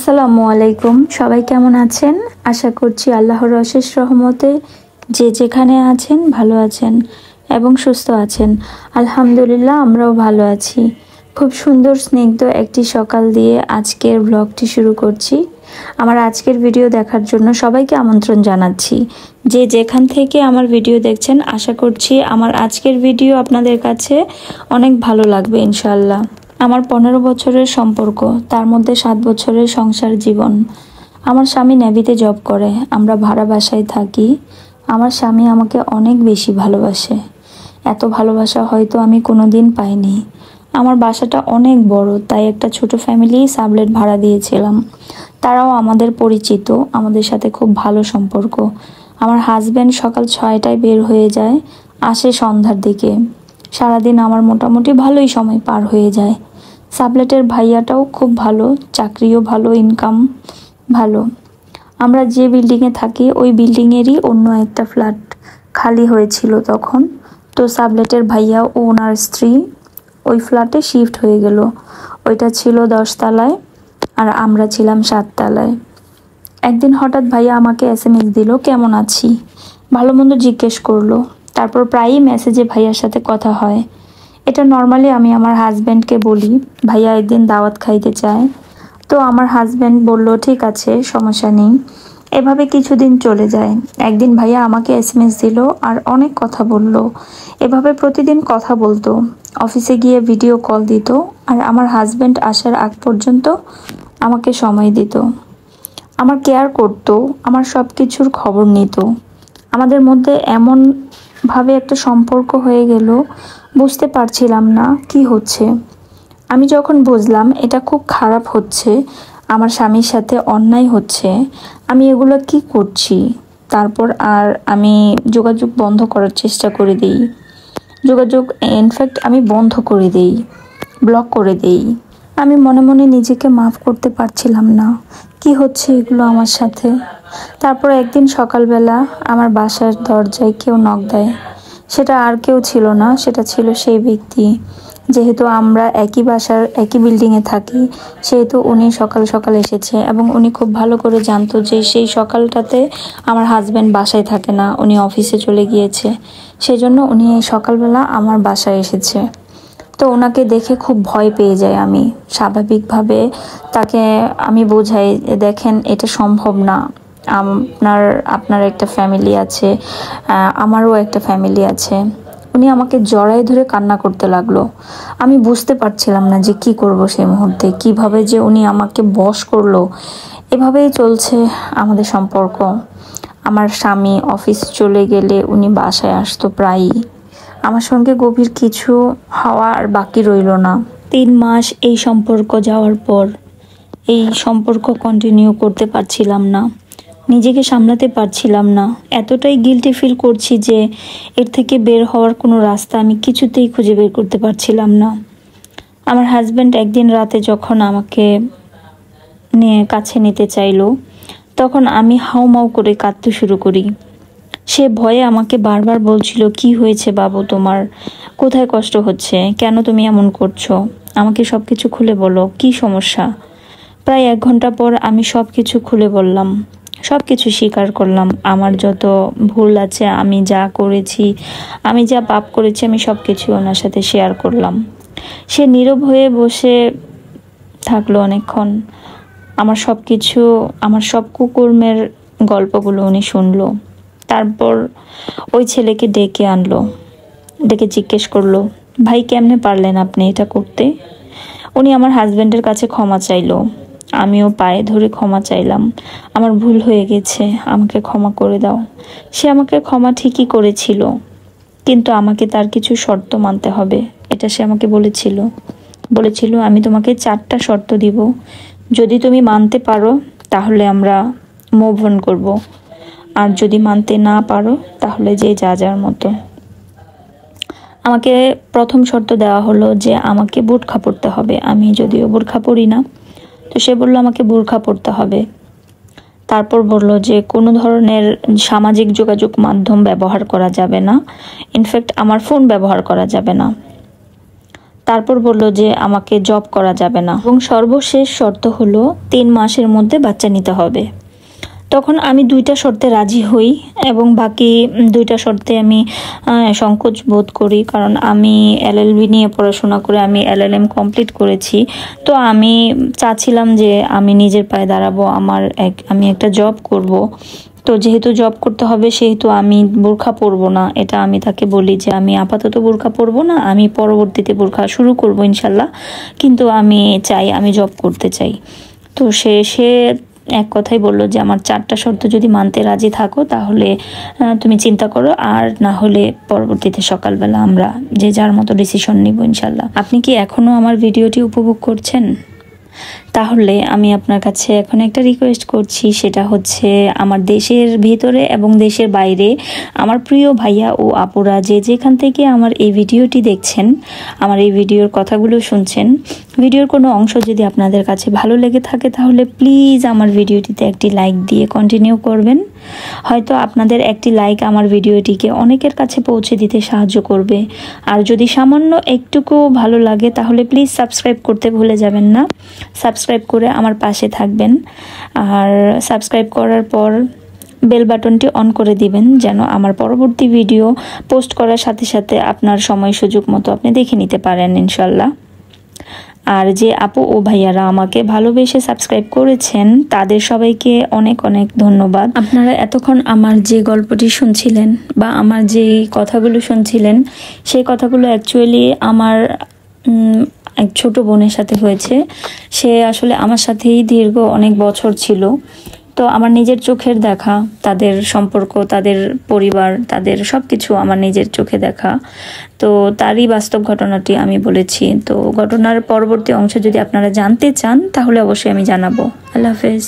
আসসালামু আলাইকুম। সবাই কেমন আছেন? আশা করছি আল্লাহর অশেষ রহমতে যে যেখানে আছেন ভালো আছেন এবং সুস্থ আছেন। আলহামদুলিল্লাহ, আমরাও ভালো আছি। খুব সুন্দর স্নিগ্ধ একটি সকাল দিয়ে আজকের ব্লগটি শুরু করছি। আমার আজকের ভিডিও দেখার জন্য সবাইকে আমন্ত্রণ জানাচ্ছি। যে যেখান থেকে আমার ভিডিও দেখছেন, আশা করছি আমার আজকের ভিডিও আপনাদের কাছে অনেক ভালো লাগবে ইনশাআল্লাহ। আমার 15 বছরের সম্পর্ক, তার মধ্যে 7 বছরের সংসার জীবন। আমার স্বামী নেভিতে জব করে, আমরা ভাড়া বাসায় থাকি। আমার স্বামী আমাকে অনেক বেশি ভালোবাসে। এত ভালোবাসা হয়তো আমি কোনোদিন পাইনি। আমার বাসাটা অনেক বড়, তাই একটা ছোট ফ্যামিলি সাবলেট ভাড়া দিয়েছিলাম। তারাও আমাদের পরিচিত, আমাদের সাথে খুব ভালো সম্পর্ক। আমার হাজব্যান্ড সকাল 6টায় বের হয়ে যায়, আসে সন্ধ্যার দিকে। সারাদিন আমার মোটামুটি ভালোই সময় পার হয়ে যায়। সাবলেটের ভাইয়াটাও খুব ভালো, চাকরিও ভালো, ইনকাম ভালো। আমরা যে বিল্ডিংয়ে থাকি ওই বিল্ডিংয়েরই অন্য একটা ফ্ল্যাট খালি হয়েছিল তখন। তো সাবলেটের ভাইয়া ও ওনার স্ত্রী ওই ফ্ল্যাটে শিফট হয়ে গেল। ওইটা ছিল 10 তলায় আর আমরা ছিলাম 7 তলায়। একদিন হঠাৎ ভাইয়া আমাকে SMS দিল, কেমন আছি, ভালো মন্দ জিজ্ঞেস করলো। তারপর প্রায়ই মেসেজে ভাইয়ার সাথে কথা হয়। এটা নর্মালি আমি আমার হাজব্যান্ডকে বলি, ভাইয়া একদিন দাওয়াত খাইতে চায়। তো আমার হাজব্যান্ড বলল ঠিক আছে, সমস্যা নেই। এভাবে কিছুদিন চলে যায়। একদিন ভাইয়া আমাকে SMS দিল আর অনেক কথা বলল। এভাবে প্রতিদিন কথা বলতো, অফিসে গিয়ে ভিডিও কল দিত আর আমার হাজব্যান্ড আসার আগ পর্যন্ত আমাকে সময় দিত, আমার কেয়ার করত, আমার সব কিছুর খবর নিত। আমাদের মধ্যে এমন ভাবে একটা সম্পর্ক হয়ে গেল, বুঝতে পারছিলাম না কি হচ্ছে। আমি যখন বুঝলাম এটা খুব খারাপ হচ্ছে, আমার স্বামীর সাথে অন্যায় হচ্ছে, আমি এগুলো কি করছি, তারপর আর আমি যোগাযোগ বন্ধ করার চেষ্টা করে দিই। যোগাযোগ ইনফ্যাক্ট আমি বন্ধ করে দিই, ব্লক করে দিই। আমি মনে মনে নিজেকে মাফ করতে পারছিলাম না, কি হচ্ছে এগুলো আমার সাথে। তারপর একদিন সকালবেলা আমার বাসার দরজায় কেউ নক দেয়। সেটা আর কেউ ছিল না, সেটা ছিল সেই ব্যক্তি। যেহেতু আমরা একই বাসার একই বিল্ডিংয়ে থাকি, সেহেতু উনি সকাল সকাল এসেছে এবং উনি খুব ভালো করে জানতো যে সেই সকালটাতে আমার হাজব্যান্ড বাসায় থাকে না, উনি অফিসে চলে গিয়েছে। সেই জন্য উনি এই সকালবেলা আমার বাসায় এসেছে। তো ওনাকে দেখে খুব ভয় পেয়ে যাই আমি। স্বাভাবিকভাবে তাকে আমি বোঝাই, দেখেন এটা সম্ভব না, আপনার একটা ফ্যামিলি আছে, আমারও একটা ফ্যামিলি আছে। উনি আমাকে জড়ায় ধরে কান্না করতে লাগলো। আমি বুঝতে পারছিলাম না যে কি করব সেই মুহূর্তে, কিভাবে যে উনি আমাকে বশ করলো। এভাবেই চলছে আমাদের সম্পর্ক। আমার স্বামী অফিস চলে গেলে উনি বাসায় আসতো প্রায়ই। আমার সঙ্গে গভীর কিছু হওয়া আর বাকি রইল না। 3 মাস এই সম্পর্ক যাওয়ার পর এই সম্পর্ক কন্টিনিউ করতে পারছিলাম না, নিজেকে সামলাতে পারছিলাম না। এতটাই গিল্টি ফিল করছি যে এর থেকে বের হওয়ার কোনো রাস্তা আমি কিছুতেই খুঁজে বের করতে পারছিলাম না। আমার হাজব্যান্ড একদিন রাতে যখন আমাকে নিয়ে কাছে নিতে চাইলো, তখন আমি হাউমাউ করে কাঁদতে শুরু করি। সে ভয়ে আমাকে বারবার বলছিল, কি হয়েছে বাবু তোমার, কোথায় কষ্ট হচ্ছে, কেন তুমি এমন করছো, আমাকে সব কিছু খুলে বলো, কি সমস্যা। প্রায় 1 ঘন্টা পর আমি সব কিছু খুলে বললাম, সব কিছু স্বীকার করলাম। আমার যত ভুল আছে, আমি যা করেছি, আমি যা পাপ করেছি, আমি সব কিছু ওনার সাথে শেয়ার করলাম। সে নীরব হয়ে বসে থাকলো অনেকক্ষণ। আমার সব কিছু, আমার সব কুকর্মের গল্পগুলো উনি শুনলো। তারপর ওই ছেলেকে ডেকে আনলো, ডেকে জিজ্ঞেস করলো, ভাই কেমনে পারলেন আপনি এটা করতে। উনি আমার হাজব্যান্ডের কাছে ক্ষমা চাইলো। আমিও পায়ে ধরে ক্ষমা চাইলাম, আমার ভুল হয়ে গেছে, আমাকে ক্ষমা করে দাও। সে আমাকে ক্ষমা ঠিকই করেছিল, কিন্তু আমাকে তার কিছু শর্ত মানতে হবে, এটা সে আমাকে বলেছিল আমি তোমাকে 4টা শর্ত দিব, যদি তুমি মানতে পারো তাহলে আমরা মুভ অন করবো, আর যদি মানতে না পারো তাহলে যে যা যার মতো। আমাকে প্রথম শর্ত দেওয়া হলো যে আমাকে বোরখা পরতে হবে। আমি যদিও বোরখা পরি না, তো সে বললো আমাকে বোরখা পরতে হবে। তারপর বললো যে কোনো ধরনের সামাজিক যোগাযোগ মাধ্যম ব্যবহার করা যাবে না, ইনফ্যাক্ট আমার ফোন ব্যবহার করা যাবে না। তারপর বলল যে আমাকে জব করা যাবে না এবং সর্বশেষ শর্ত হলো 3 মাসের মধ্যে বাচ্চা নিতে হবে। তখন আমি 2টা শর্তে রাজি হই এবং বাকি 2টা শর্তে আমি সংকোচ বোধ করি, কারণ আমি এলএলবি নিয়ে পড়াশোনা করে আমি এলএলএম কমপ্লিট করেছি। তো আমি চাচ্ছিলাম যে আমি নিজের পায়ে দাঁড়াবো, আমি একটা জব করব। তো যেহেতু জব করতে হবে সেহেতু আমি বোরখা পরবো না। এটা আমি তাকে বলি যে আমি আপাতত বোরখা পরবো না, আমি পরবর্তীতে বোরখা শুরু করব ইনশাল্লাহ, কিন্তু আমি জব করতে চাই। তো সে এক কথাই বললো যে আমার 4টা শর্ত যদি মানতে রাজি থাকো তাহলে তুমি চিন্তা করো, আর না হলে পরবর্তীতে সকালবেলা আমরা যে যার মতো ডিসিশন নিব ইনশাল্লাহ। আপনি কি এখনো আমার ভিডিওটি উপভোগ করছেন? তাহলে আমি আপনার কাছে এখন একটা রিকোয়েস্ট করছি, সেটা হচ্ছে আমার দেশের ভিতরে এবং দেশের বাইরে আমার প্রিয় ভাইয়া ও আপুরা যে যেখান থেকে আমার এই ভিডিওটি দেখছেন, আমার এই ভিডিওর কথাগুলো শুনছেন, ভিডিওর কোনো অংশ যদি আপনাদের কাছে ভালো লেগে থাকে তাহলে প্লিজ আমার ভিডিওটিতে একটি লাইক দিয়ে কন্টিনিউ করবেন। হয়তো আপনাদের একটি লাইক আমার ভিডিওটিকে অনেকের কাছে পৌঁছে দিতে সাহায্য করবে। আর যদি সামান্য একটুকু ভালো লাগে তাহলে প্লিজ সাবস্ক্রাইব করতে ভুলে যাবেন না। সাবস্ক্রাইব করে আমার পাশে থাকবেন, আর সাবস্ক্রাইব করার পর বেল বাটনটি অন করে দিবেন যেন আমার পরবর্তী ভিডিও পোস্ট করার সাথে সাথে আপনার সময় সুযোগ মতো আপনি দেখে নিতে পারেন ইনশাল্লাহ। আর যে আপু ও ভাইয়ারা আমাকে ভালোবেসে সাবস্ক্রাইব করেছেন তাদের সবাইকে অনেক অনেক ধন্যবাদ। আপনারা এতক্ষণ আমার যে গল্পটি শুনছিলেন বা আমার যে কথাগুলো শুনছিলেন, সেই কথাগুলো অ্যাকচুয়ালি আমার এক ছোট বোনের সাথে হয়েছে। সে আসলে আমার সাথেই দীর্ঘ অনেক বছর ছিল। তো আমার নিজের চোখের দেখা তাদের সম্পর্ক, তাদের পরিবার, তাদের সব কিছু আমার নিজের চোখে দেখা। তো তারই বাস্তব ঘটনাটি আমি বলেছি। তো ঘটনার পরবর্তী অংশ যদি আপনারা জানতে চান তাহলে অবশ্যই আমি জানাবো। আল্লাহ হাফেজ।